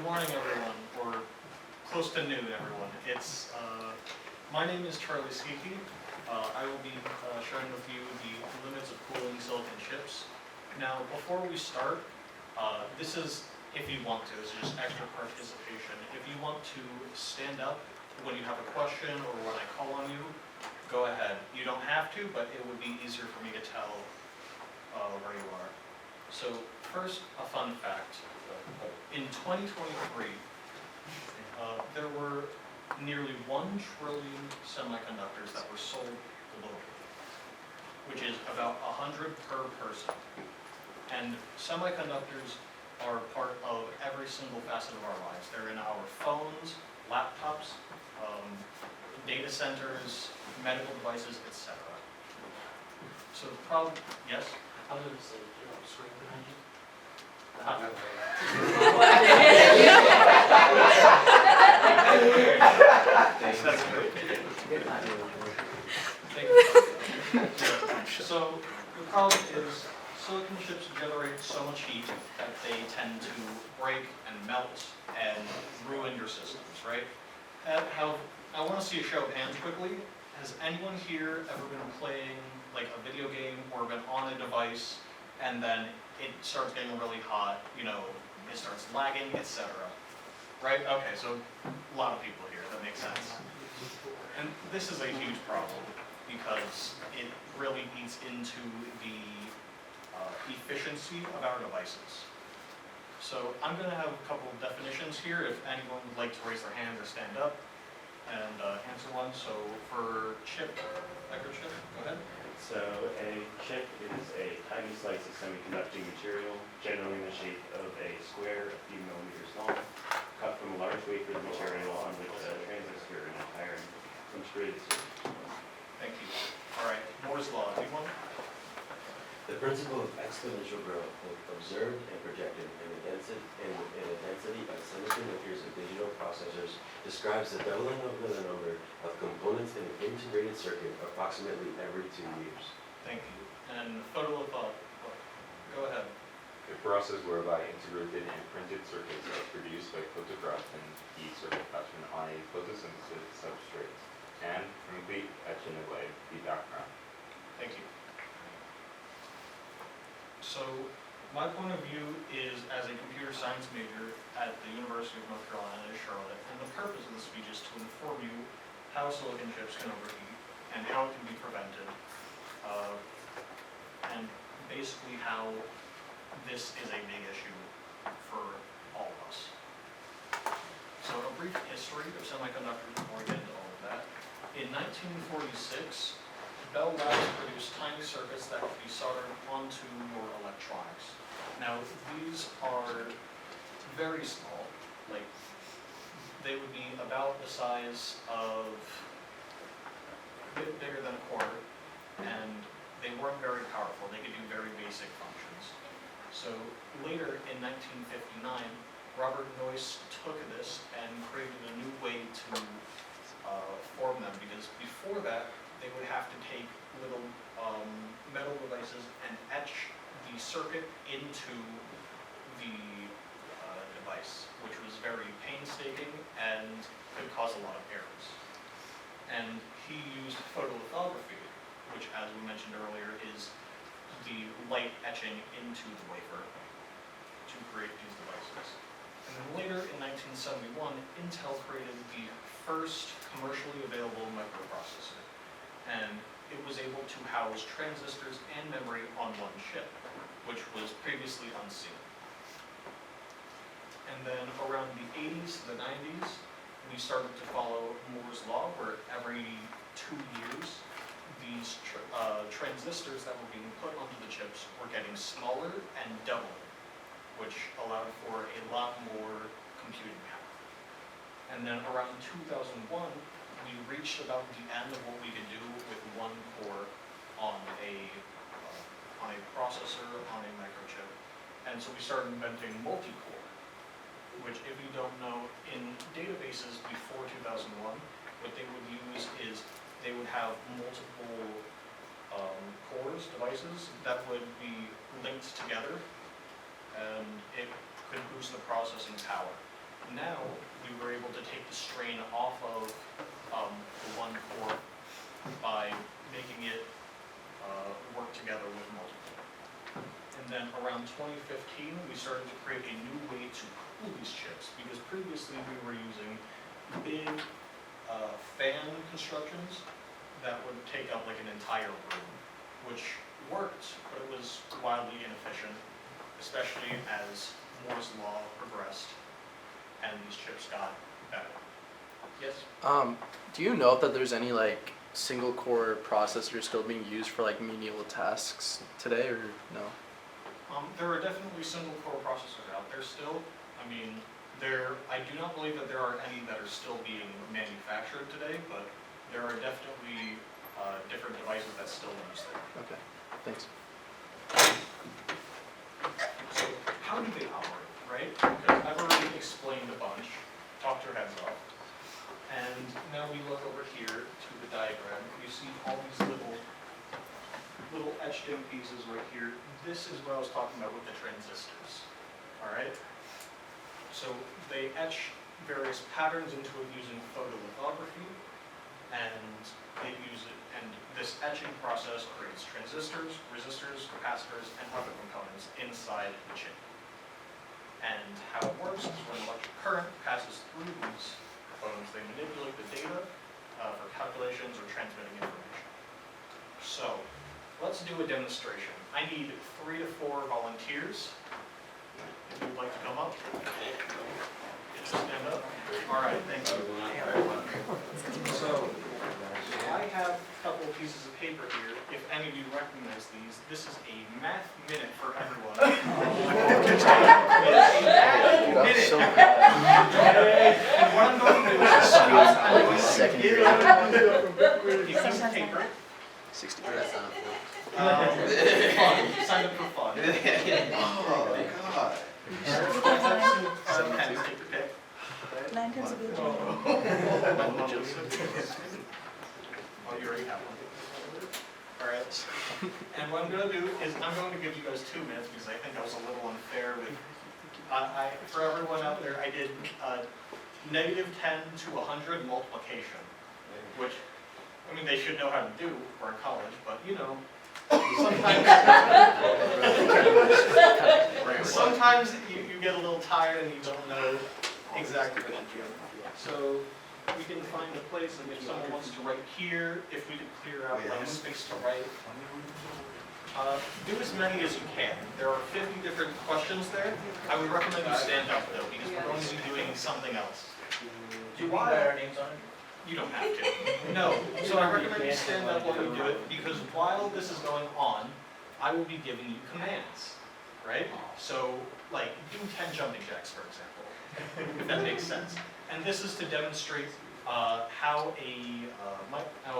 Good morning, everyone, or close to noon, everyone. My name is Charlie Schicchi. I will be sharing with you the limits of cooling silicon chips. Now, before we start, this is, if you want to, this is just extra participation. If you want to stand up when you have a question or when I call on you, go ahead. You don't have to, but it would be easier for me to tell where you are. So first, a fun fact. In 2023, there were nearly 1 trillion semiconductors that were sold globally, which is about 100 per person. And semiconductors are part of every single facet of our lives. They're in our phones, laptops, data centers, medical devices, etc. So the problem, yes? I was going to say, screen behind you. That's great. Thank you. So the problem is silicon chips generate so much heat that they tend to break and melt and ruin your systems, right? I want to see a show of hands quickly. Has anyone here ever been playing like a video game or been on a device and then it starts getting really hot, it starts lagging, etc. Right? Okay, so a lot of people here, that makes sense. And this is a huge problem because it really eats into the efficiency of our devices. So I'm going to have a couple of definitions here if anyone would like to raise their hand or stand up and answer one. So for chip, microchip, go ahead. So a chip is a tiny slice of semiconducting material, generally in the shape of a square a few millimeters long, cut from a large wafer of material on which a transistor and a iron integrated circuit. Thank you. All right, Moore's Law, anyone? The principle of exponential growth, both observed and projected in the density of semiconductors and digital processors, describes the doubling of the number of components in an integrated circuit approximately every 2 years. Thank you. And photolithography, go ahead. A process whereby integrated and printed circuits are produced by photographing the circuit pattern on a photosynthetic substrate and chemically etching away the background. Thank you. So my point of view is as a computer science major at the University of North Carolina in Charlotte, and the purpose of the speech is to inform you how silicon chips can overheat and how it can be prevented, and basically how this is a big issue for all of us. So a brief history of semiconductors before we get into all of that. In 1946, Bell Labs produced tiny circuits that could be soldered onto your electronics. Now, these are very small, like they would be about the size of, a bit bigger than a quarter, and they weren't very powerful. They could do very basic functions. So later in 1959, Robert Noyce took this and created a new way to form them, because before that, they would have to take little metal devices and etch the circuit into the device, which was very painstaking and could cause a lot of errors. And he used photolithography, which, as we mentioned earlier, is the light etching into the wafer to create these devices. And then later in 1971, Intel created the first commercially available microprocessor. And it was able to house transistors and memory on one chip, which was previously unseen. And then around the 80s to the 90s, we started to follow Moore's Law, where every 2 years, these transistors that were being put onto the chips were getting smaller and doubling, which allowed for a lot more computing power. And then around 2001, we reached about the end of what we could do with one core on a processor, on a microchip. And so we started inventing multi-core, which, if you don't know, in databases before 2001, what they would use is they would have multiple cores, devices, that would be linked together, and it could boost the processing power. Now, we were able to take the strain off of the one core by making it work together with multiple. And then around 2015, we started to create a new way to cool these chips, because previously we were using big fan constructions that would take up like an entire room, which worked, but it was wildly inefficient, especially as Moore's law progressed and these chips got better. Yes? Do you know that there's any like single core processors still being used for like menial tasks today, or no? There are definitely single core processors out there still. I mean, I do not believe that there are any that are still being manufactured today, but there are definitely different devices that still use them. Okay, thanks. So how do they operate, right? Because I've already explained a bunch, talked your heads off. And now we look over here to the diagram. You see all these little etched in pieces right here. This is what I was talking about with the transistors, all right? So they etch various patterns into it using photolithography, and they use it, and this etching process creates transistors, resistors, capacitors, and other components inside the chip. And how it works is when electric current passes through these components, they manipulate the data for calculations or transmitting information. So let's do a demonstration. I need 3 to 4 volunteers. If you'd like to come up. Stand up. All right, thank you. So I have a couple of pieces of paper here. If any of you recognize these, this is a math minute for everyone. It's a math minute. And what I'm going to do is I'm going to give a piece of paper. 60. Fun. Sign up for fun. Oh, God. Some pens, take your pick. 9 times a good Oh, you already have one. All right. And what I'm going to do is I'm going to give you guys 2 minutes because I think I was a little unfair with. For everyone out there, I did -10 to 100 multiplication, which I mean they should know how to do. We're in college, but you know. Sometimes you get a little tired and you don't know exactly what to do. So we can find a place, and if someone wants to write here, if we could clear out like space to write. Do as many as you can. There are 50 different questions there. I would recommend you stand up though, because we're going to be doing something else. Do we write our names on it? You don't have to. No. So I recommend you stand up while we do it, because while this is going on, I will be giving you commands, right? So, like, do 10 jumping jacks, for example, if that makes sense. And this is to demonstrate how a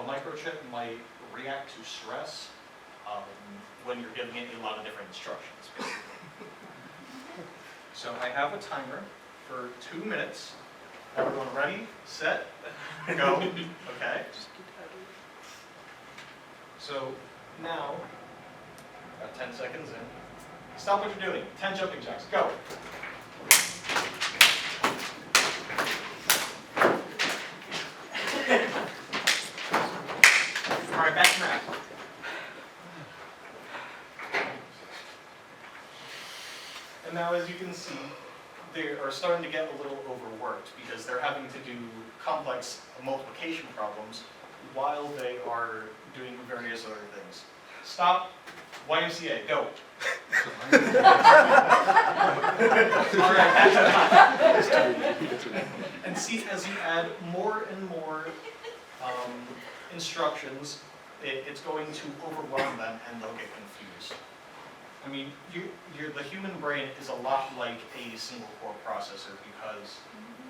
microchip might react to stress when you're giving it a lot of different instructions, basically. So I have a timer for 2 minutes. Everyone ready, set, go. Okay. So now, about 10 seconds in. Stop what you're doing. 10 jumping jacks. Go. All right, back to math. And now, as you can see, they are starting to get a little overworked because they're having to do complex multiplication problems while they are doing various other things. Stop. YMCA, go. All right, back to time. And see, as you add more and more instructions, it's going to overwhelm them and they'll get confused. I mean, the human brain is a lot like a single core processor because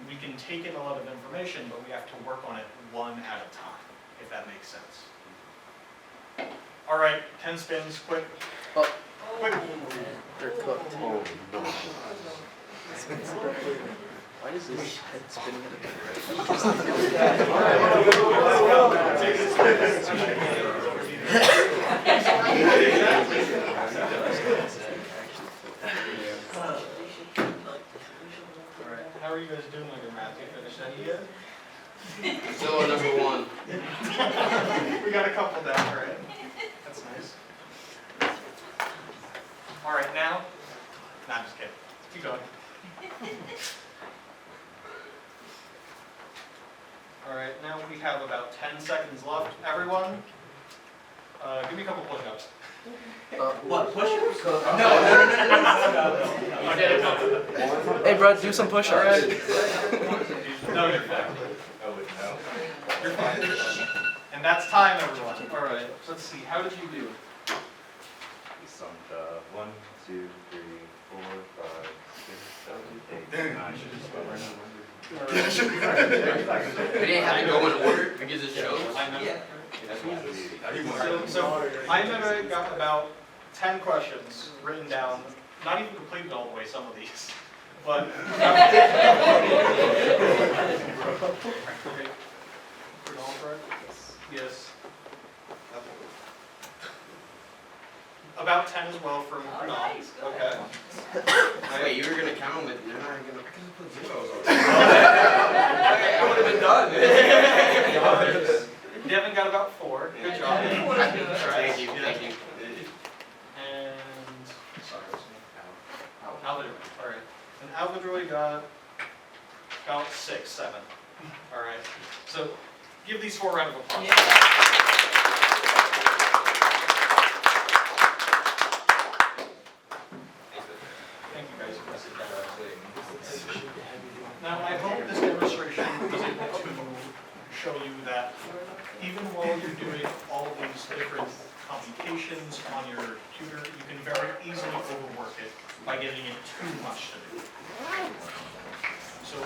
we can take in a lot of information, but we have to work on it one at a time, if that makes sense. All right, 10 spins, quick. Oh. Quick. They're cooked. Oh, no. Why does this head spinning at How are you guys doing on your math? You finished any yet? Still on number one. We got a couple down, all right? That's nice. All right, now, nah, I'm just kidding. Keep going. All right, now we have about 10 seconds left. Everyone, give me a couple push-ups. What, push-ups? No. Hey, bro, do some push-ups. All right. No, you're fine. Oh, wait, no. You're fine. And that's time, everyone. All right, let's see. How did you do? We summed 1, 2, 3, 4, 5, 6, 7, 8, 9. All right. We didn't have to go in order because it shows. I know. Yeah. So I got about 10 questions written down, not even completed all the way, some of these, but. Okay. Yes. About 10 as well from Pranal. Okay. Wait, you were gonna count them with, you're not gonna. Put zeros on I would have been done. Devin got about 4. Good job. Thank you, thank you. And, sorry, what's his name? Alvin, all right. And Alvin got about 6, 7. All right. So give these 4 a round of applause. Thank you guys. Now, I hope this demonstration was able to show you that even while you're doing all of these different computations on your computer, you can very easily overwork it by giving it too much to do. So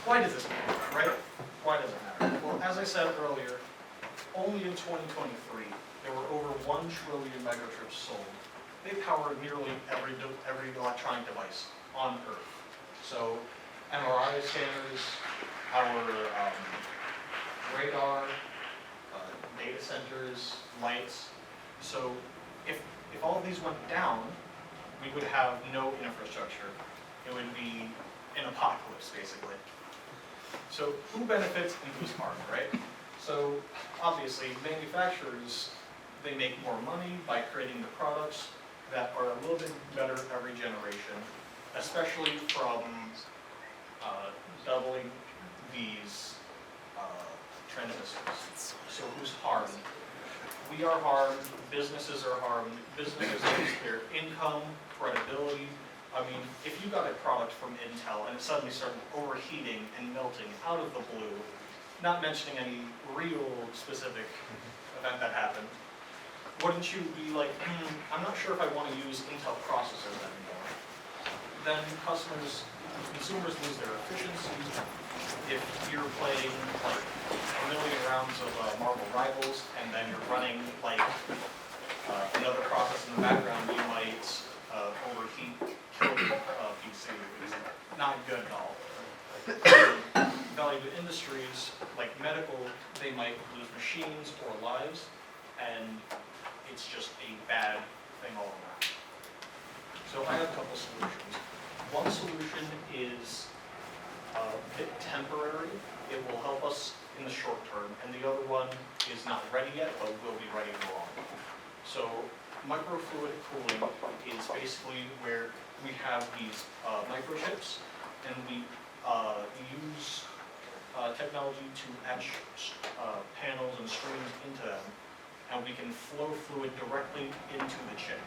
why does this matter, right? Why does it matter? Well, as I said earlier, only in 2023, there were over 1 trillion microchips sold. They power nearly every electronic device on Earth. So MRI scanners, our radar, data centers, lights. So if all of these went down, we would have no infrastructure. It would be an apocalypse, basically. So who benefits and who's harmed, right? So obviously, manufacturers, they make more money by creating the products that are a little bit better every generation, especially from doubling these transistors. So who's harmed? We are harmed, businesses are harmed, businesses lose their income, credibility. I mean, if you got a product from Intel and it suddenly started overheating and melting out of the blue, not mentioning any real specific event that happened, wouldn't you be like, I'm not sure if I want to use Intel processors anymore? Then consumers lose their efficiency. If you're playing like a million rounds of Marvel Rivals and then you're running like another process in the background, you might overheat, kill the PC. It's not good at all. Valuable industries like medical, they might lose machines or lives, and it's just a bad thing all around. So I have a couple solutions. One solution is a bit temporary. It will help us in the short term, and the other one is not ready yet, but will be ready in the long run. So microfluidic cooling is basically where we have these microchips, and we use technology to etch panels and streams into them, and we can flow fluid directly into the chip.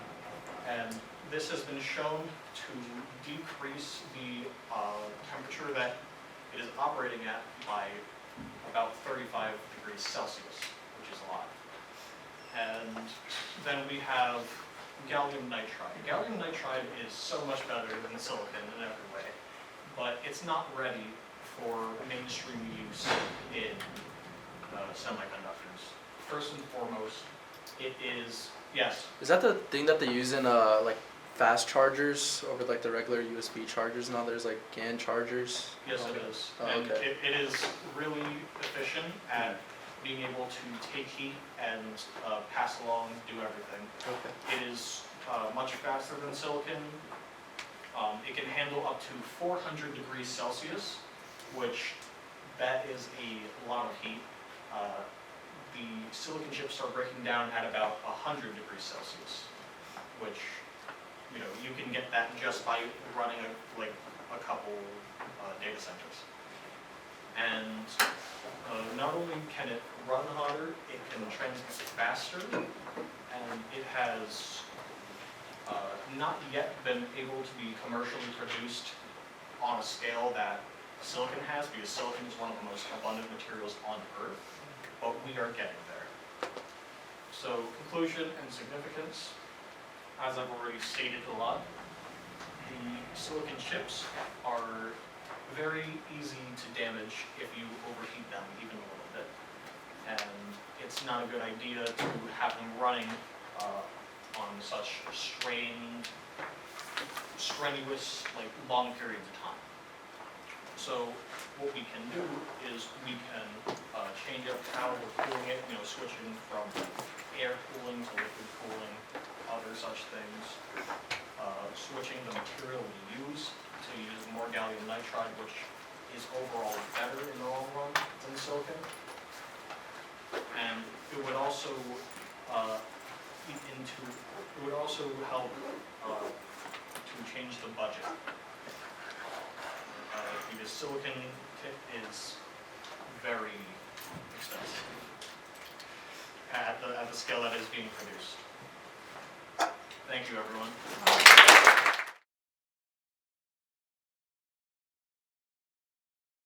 And this has been shown to decrease the temperature that it is operating at by about 35 degrees Celsius, which is a lot. And then we have gallium nitride. Gallium nitride is so much better than silicon in every way, but it's not ready for mainstream use in semiconductors. First and foremost, it is, yes? Is that the thing that they use in like fast chargers over like the regular USB chargers? Now there's like GAN chargers. Yes, it is. Oh, And okay. it is really efficient at being able to take heat and pass along, do everything. Okay. It is much faster than silicon. It can handle up to 400 degrees Celsius, which that is a lot of heat. The silicon chips are breaking down at about 100 degrees Celsius, which, you know, you can get that just by running a couple data centers. And not only can it run hotter, it can transmit faster, and it has not yet been able to be commercially produced on a scale that silicon has, because silicon is one of the most abundant materials on Earth, but we are getting there. So, conclusion and significance, as I've already stated a lot, the silicon chips are very easy to damage if you overheat them even a little bit. And it's not a good idea to have them running on such strenuous, long periods of time. So what we can do is we can change up how we're cooling it, switching from air cooling to liquid cooling, other such things. Switching the material we use to use more gallium nitride, which is overall better in the long run than silicon. And it would also help to change the budget, because silicon is very expensive at the scale that is being produced. Thank you, everyone.